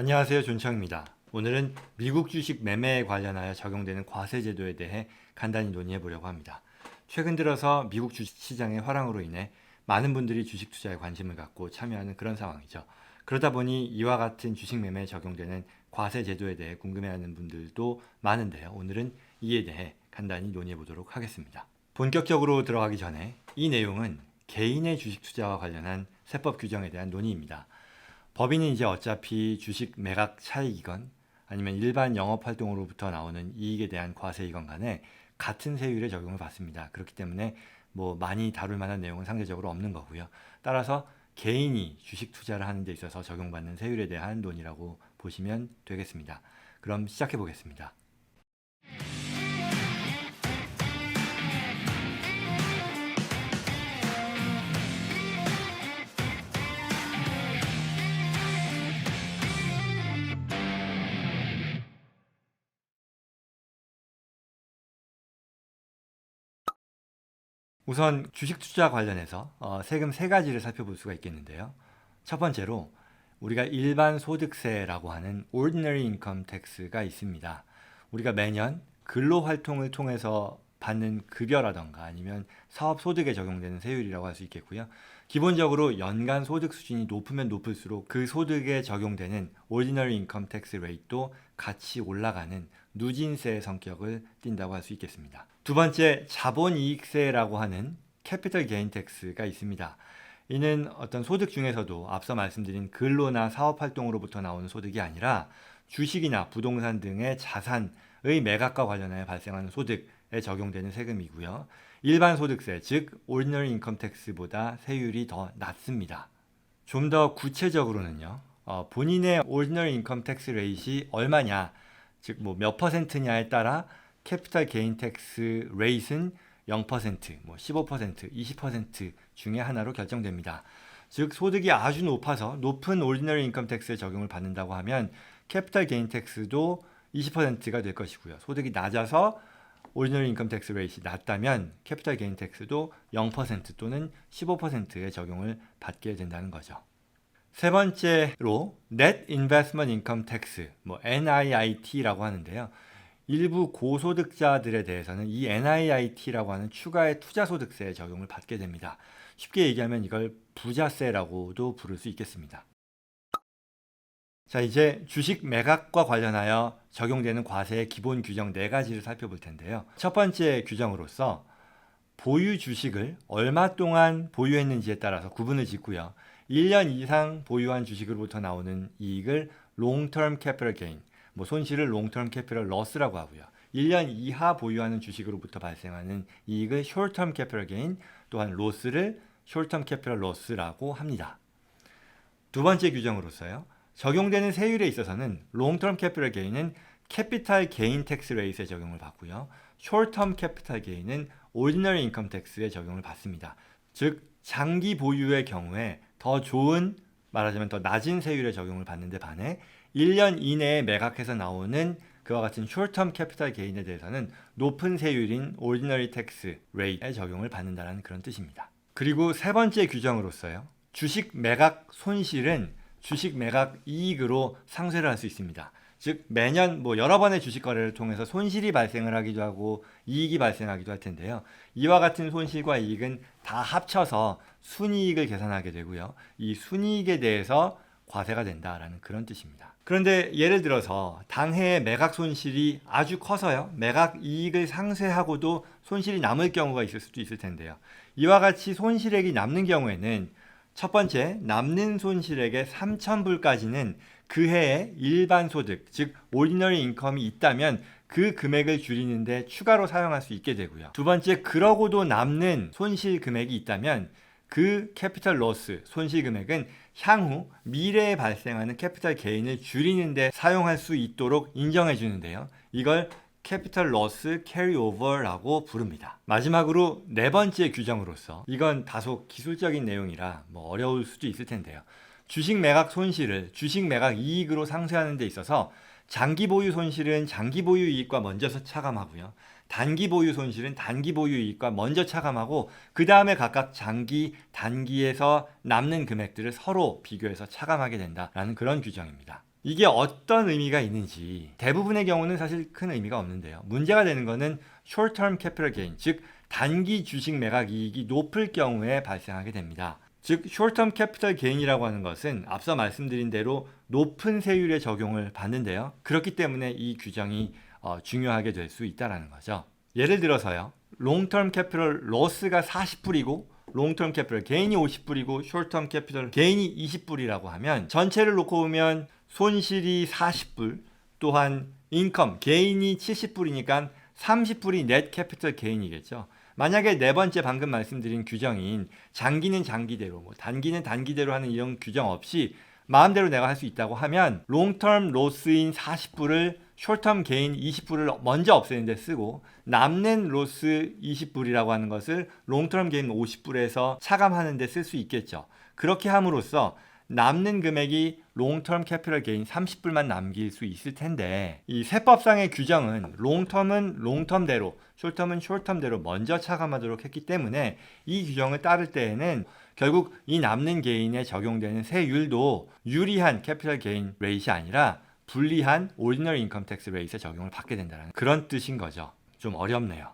안녕하세요. 존청입니다. 오늘은 미국 주식 매매에 관련하여 적용되는 과세 제도에 대해 간단히 논의해 보려고 합니다. 최근 들어서 미국 주식 시장의 화랑으로 인해 많은 분들이 주식 투자에 관심을 갖고 참여하는 그런 상황이죠. 그러다 보니 이와 같은 주식 매매에 적용되는 과세 제도에 대해 궁금해하는 분들도 많은데요. 오늘은 이에 대해 간단히 논의해 보도록 하겠습니다. 본격적으로 들어가기 전에 이 내용은 개인의 주식 투자와 관련한 세법 규정에 대한 논의입니다. 법인은 이제 어차피 주식 매각 차익이건 아니면 일반 영업 활동으로부터 나오는 이익에 대한 과세이건 간에 같은 세율의 적용을 받습니다. 그렇기 때문에 뭐 많이 다룰 만한 내용은 상대적으로 없는 거고요. 따라서 개인이 주식 투자를 하는 데 있어서 적용받는 세율에 대한 논의라고 보시면 되겠습니다. 그럼 시작해 보겠습니다. 우선 주식 투자 관련해서 세금 세 가지를 살펴볼 수가 있겠는데요. 첫 번째로 우리가 일반 소득세라고 하는 Ordinary Income Tax가 있습니다. 우리가 매년 근로 활동을 통해서 받는 급여라던가 아니면 사업 소득에 적용되는 세율이라고 할 수 있겠고요. 기본적으로 연간 소득 수준이 높으면 높을수록 그 소득에 적용되는 Ordinary Income Tax Rate도 같이 올라가는 누진세의 성격을 띈다고 할 수 있겠습니다. 두 번째, 자본이익세라고 하는 Capital Gain Tax가 있습니다. 이는 어떤 소득 중에서도 앞서 말씀드린 근로나 사업 활동으로부터 나오는 소득이 아니라 주식이나 부동산 등의 자산의 매각과 관련하여 발생하는 소득에 적용되는 세금이고요. 일반 소득세, 즉 Ordinary Income Tax보다 세율이 더 낮습니다. 좀 더 구체적으로는요. 본인의 Ordinary Income Tax Rate이 얼마냐, 즉 뭐 몇 퍼센트냐에 따라 캐피탈 게인 텍스 레이트는 0%, 뭐 15%, 20% 중에 하나로 결정됩니다. 즉 소득이 아주 높아서 높은 오리지널 인컴 텍스에 적용을 받는다고 하면 캐피탈 게인 텍스도 20%가 될 것이고요. 소득이 낮아서 오리지널 인컴 텍스 레이트가 낮다면 캐피탈 게인 텍스도 0% 또는 15%의 적용을 받게 된다는 거죠. 세 번째로 Net Investment Income Tax, 뭐 NIIT라고 하는데요. 일부 고소득자들에 대해서는 이 NIIT라고 하는 추가의 투자소득세에 적용을 받게 됩니다. 쉽게 얘기하면 이걸 부자세라고도 부를 수 있겠습니다. 자, 이제 주식 매각과 관련하여 적용되는 과세의 기본 규정 4가지를 살펴볼 텐데요. 첫 번째 규정으로서 보유 주식을 얼마 동안 보유했는지에 따라서 구분을 짓고요. 1년 이상 보유한 주식으로부터 나오는 이익을 Long-Term Capital Gain, 뭐 손실을 Long-Term Capital Loss라고 하고요. 1년 이하 보유하는 주식으로부터 발생하는 이익을 Short-Term Capital Gain, 또한 로스를 Short-Term Capital Loss라고 합니다. 두 번째 규정으로서요. 적용되는 세율에 있어서는 Long-Term Capital Gain은 Capital Gain Tax Rate에 적용을 받고요. Short-Term Capital Gain은 Ordinary Income Tax에 적용을 받습니다. 즉 장기 보유의 경우에 더 좋은, 말하자면 더 낮은 세율에 적용을 받는데 반해 1년 이내에 매각해서 나오는 그와 같은 short-term capital gain에 대해서는 높은 세율인 ordinary tax rate에 적용을 받는다는 그런 뜻입니다. 그리고 세 번째 규정으로서요. 주식 매각 손실은 주식 매각 이익으로 상쇄를 할 수 있습니다. 즉 매년 뭐 여러 번의 주식 거래를 통해서 손실이 발생을 하기도 하고 이익이 발생하기도 할 텐데요. 이와 같은 손실과 이익은 다 합쳐서 순이익을 계산하게 되고요. 이 순이익에 대해서 과세가 된다라는 그런 뜻입니다. 그런데 예를 들어서 당해의 매각 손실이 아주 커서요. 매각 이익을 상쇄하고도 손실이 남을 경우가 있을 수도 있을 텐데요. 이와 같이 손실액이 남는 경우에는 첫 번째, 남는 손실액의 3,000불까지는 그 해의 일반 소득, 즉 오리지널 인컴이 있다면 그 금액을 줄이는데 추가로 사용할 수 있게 되고요. 두 번째, 그러고도 남는 손실 금액이 있다면 그 캐피탈 로스, 손실 금액은 향후 미래에 발생하는 캐피탈 게인을 줄이는데 사용할 수 있도록 인정해 주는데요. 이걸 캐피탈 로스 캐리오버라고 부릅니다. 마지막으로 네 번째 규정으로서 이건 다소 기술적인 내용이라 뭐 어려울 수도 있을 텐데요. 주식 매각 손실을 주식 매각 이익으로 상쇄하는 데 있어서 장기 보유 손실은 장기 보유 이익과 먼저 차감하고요. 단기 보유 손실은 단기 보유 이익과 먼저 차감하고 그 다음에 각각 장기, 단기에서 남는 금액들을 서로 비교해서 차감하게 된다라는 그런 규정입니다. 이게 어떤 의미가 있는지 대부분의 경우는 사실 큰 의미가 없는데요. 문제가 되는 거는 short-term capital gain, 즉 단기 주식 매각 이익이 높을 경우에 발생하게 됩니다. 즉 short-term capital gain이라고 하는 것은 앞서 말씀드린 대로 높은 세율의 적용을 받는데요. 그렇기 때문에 이 규정이 중요하게 될 수 있다는 거죠. 예를 들어서요. long-term capital loss가 40불이고 long-term capital gain이 50불이고 short-term capital gain이 20불이라고 하면 전체를 놓고 보면 손실이 40불, 또한 인컴, 게인이 70불이니까 30불이 넷 캐피털 게인이겠죠. 만약에 네 번째 방금 말씀드린 규정인 장기는 장기대로, 단기는 단기대로 하는 이런 규정 없이 마음대로 내가 할 수 있다고 하면 롱텀 로스인 40불을 숏텀 게인 20불을 먼저 없애는 데 쓰고 남는 로스 20불이라고 하는 것을 롱텀 게인 50불에서 차감하는 데 쓸 수 있겠죠. 그렇게 함으로써 남는 금액이 롱텀 캐피털 게인 30불만 남길 수 있을 텐데 이 세법상의 규정은 롱텀은 롱텀대로 숏텀은 숏텀대로 먼저 차감하도록 했기 때문에 이 규정을 따를 때에는 결국 이 남는 게인에 적용되는 세율도 유리한 캐피털 게인 레이트이 아니라 불리한 오리지널 인컴 텍스 레이트에 적용을 받게 된다는 그런 뜻인 거죠. 좀 어렵네요.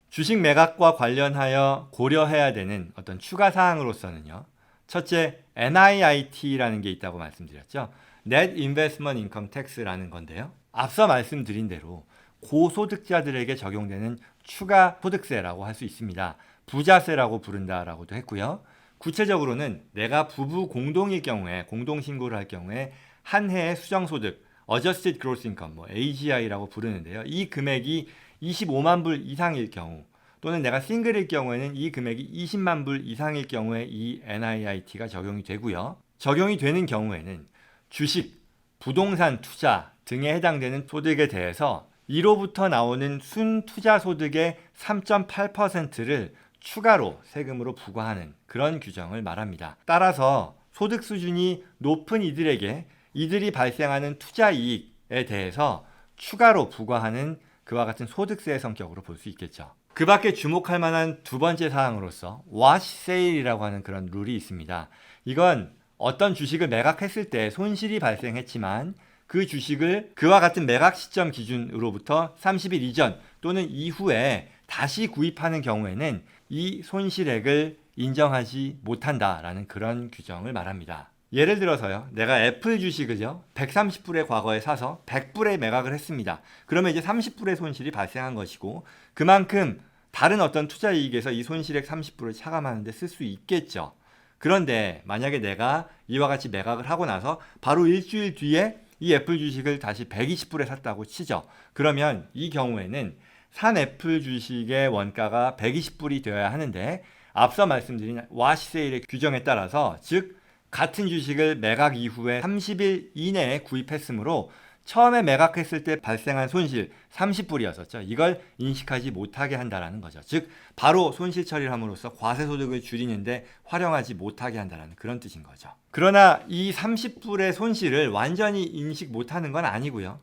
주식 매각과 관련하여 고려해야 되는 어떤 추가 사항으로서는요. 첫째, NIIT라는 게 있다고 말씀드렸죠. Net Investment Income Tax라는 건데요. 앞서 말씀드린 대로 고소득자들에게 적용되는 추가 소득세라고 할 수 있습니다. 부자세라고 부른다라고도 했고요. 구체적으로는 내가 부부 공동일 경우에 공동신고를 할 경우에 한 해의 수정소득 Adjusted Gross Income, AGI라고 부르는데요. 이 금액이 25만 불 이상일 경우 또는 내가 싱글일 경우에는 이 금액이 20만 불 이상일 경우에 이 NIIT가 적용이 되고요. 적용이 되는 경우에는 주식, 부동산 투자 등에 해당되는 소득에 대해서 이로부터 나오는 순투자 소득의 3.8%를 추가로 세금으로 부과하는 그런 규정을 말합니다. 따라서 소득 수준이 높은 이들에게 이들이 발생하는 투자 이익에 대해서 추가로 부과하는 그와 같은 소득세의 성격으로 볼 수 있겠죠. 그 밖에 주목할 만한 두 번째 사항으로서 wash sale이라고 하는 그런 룰이 있습니다. 이건 어떤 주식을 매각했을 때 손실이 발생했지만 그 주식을 그와 같은 매각 시점 기준으로부터 30일 이전 또는 이후에 다시 구입하는 경우에는 이 손실액을 인정하지 못한다라는 그런 규정을 말합니다. 예를 들어서요. 내가 애플 주식을요. 130불에 과거에 사서 100불에 매각을 했습니다. 그러면 이제 30불의 손실이 발생한 것이고 그만큼 다른 어떤 투자 이익에서 이 손실액 30불을 차감하는 데 쓸 수 있겠죠. 그런데 만약에 내가 이와 같이 매각을 하고 나서 바로 일주일 뒤에 이 애플 주식을 다시 120불에 샀다고 치죠. 그러면 이 경우에는 산 애플 주식의 원가가 120불이 되어야 하는데 앞서 말씀드린 와시세일의 규정에 따라서 즉 같은 주식을 매각 이후에 30일 이내에 구입했으므로 처음에 매각했을 때 발생한 손실 30불이었었죠. 이걸 인식하지 못하게 한다는 거죠. 즉 바로 손실 처리를 함으로써 과세소득을 줄이는데 활용하지 못하게 한다는 그런 뜻인 거죠. 그러나 이 30불의 손실을 완전히 인식 못하는 건 아니고요.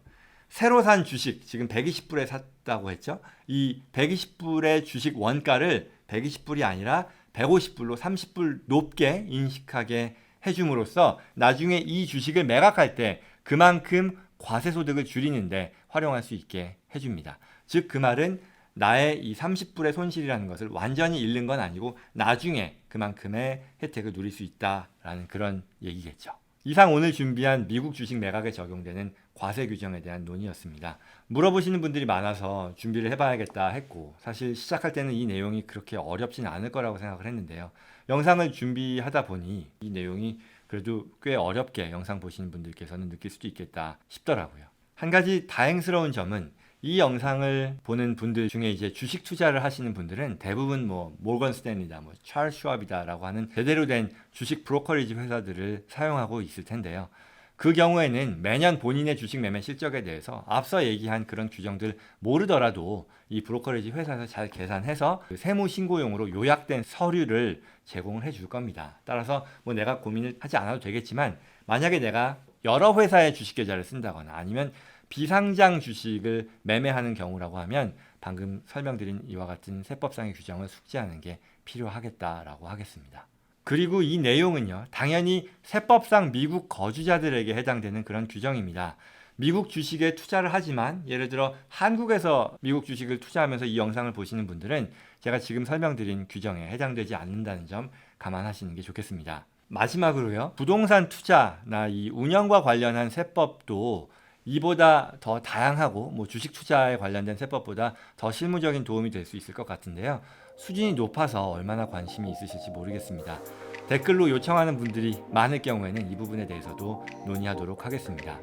새로 산 주식, 지금 120불에 샀다고 했죠. 이 120불의 주식 원가를 120불이 아니라 150불로 30불 높게 인식하게 해줌으로써 나중에 이 주식을 매각할 때 그만큼 과세소득을 줄이는데 활용할 수 있게 해줍니다. 즉 그 말은 나의 이 30불의 손실이라는 것을 완전히 잃는 건 아니고 나중에 그만큼의 혜택을 누릴 수 있다라는 그런 얘기겠죠. 이상 오늘 준비한 미국 주식 매각에 적용되는 과세 규정에 대한 논의였습니다. 물어보시는 분들이 많아서 준비를 해봐야겠다 했고 사실 시작할 때는 이 내용이 그렇게 어렵지는 않을 거라고 생각을 했는데요. 영상을 준비하다 보니 이 내용이 그래도 꽤 어렵게 영상 보시는 분들께서는 느낄 수도 있겠다 싶더라고요. 한 가지 다행스러운 점은 이 영상을 보는 분들 중에 이제 주식 투자를 하시는 분들은 대부분 모건 스탠리다, 찰스 슈왑이다라고 하는 제대로 된 주식 브로커리지 회사들을 사용하고 있을 텐데요. 그 경우에는 매년 본인의 주식 매매 실적에 대해서 앞서 얘기한 그런 규정들 모르더라도 이 브로커리지 회사에서 잘 계산해서 그 세무 신고용으로 요약된 서류를 제공을 해줄 겁니다. 따라서 내가 고민을 하지 않아도 되겠지만 만약에 내가 여러 회사의 주식 계좌를 쓴다거나 아니면 비상장 주식을 매매하는 경우라고 하면 방금 설명드린 이와 같은 세법상의 규정을 숙지하는 게 필요하겠다라고 하겠습니다. 그리고 이 내용은요, 당연히 세법상 미국 거주자들에게 해당되는 그런 규정입니다. 미국 주식에 투자를 하지만 예를 들어 한국에서 미국 주식을 투자하면서 이 영상을 보시는 분들은 제가 지금 설명드린 규정에 해당되지 않는다는 점 감안하시는 게 좋겠습니다. 마지막으로요, 부동산 투자나 이 운영과 관련한 세법도 이보다 더 다양하고 주식 투자에 관련된 세법보다 더 실무적인 도움이 될 수 있을 것 같은데요. 수준이 높아서 얼마나 관심이 있으실지 모르겠습니다. 댓글로 요청하는 분들이 많을 경우에는 이 부분에 대해서도 논의하도록 하겠습니다.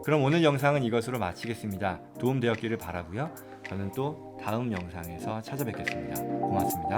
그럼 오늘 영상은 이것으로 마치겠습니다. 도움되었기를 바라고요. 저는 또 다음 영상에서 찾아뵙겠습니다. 고맙습니다.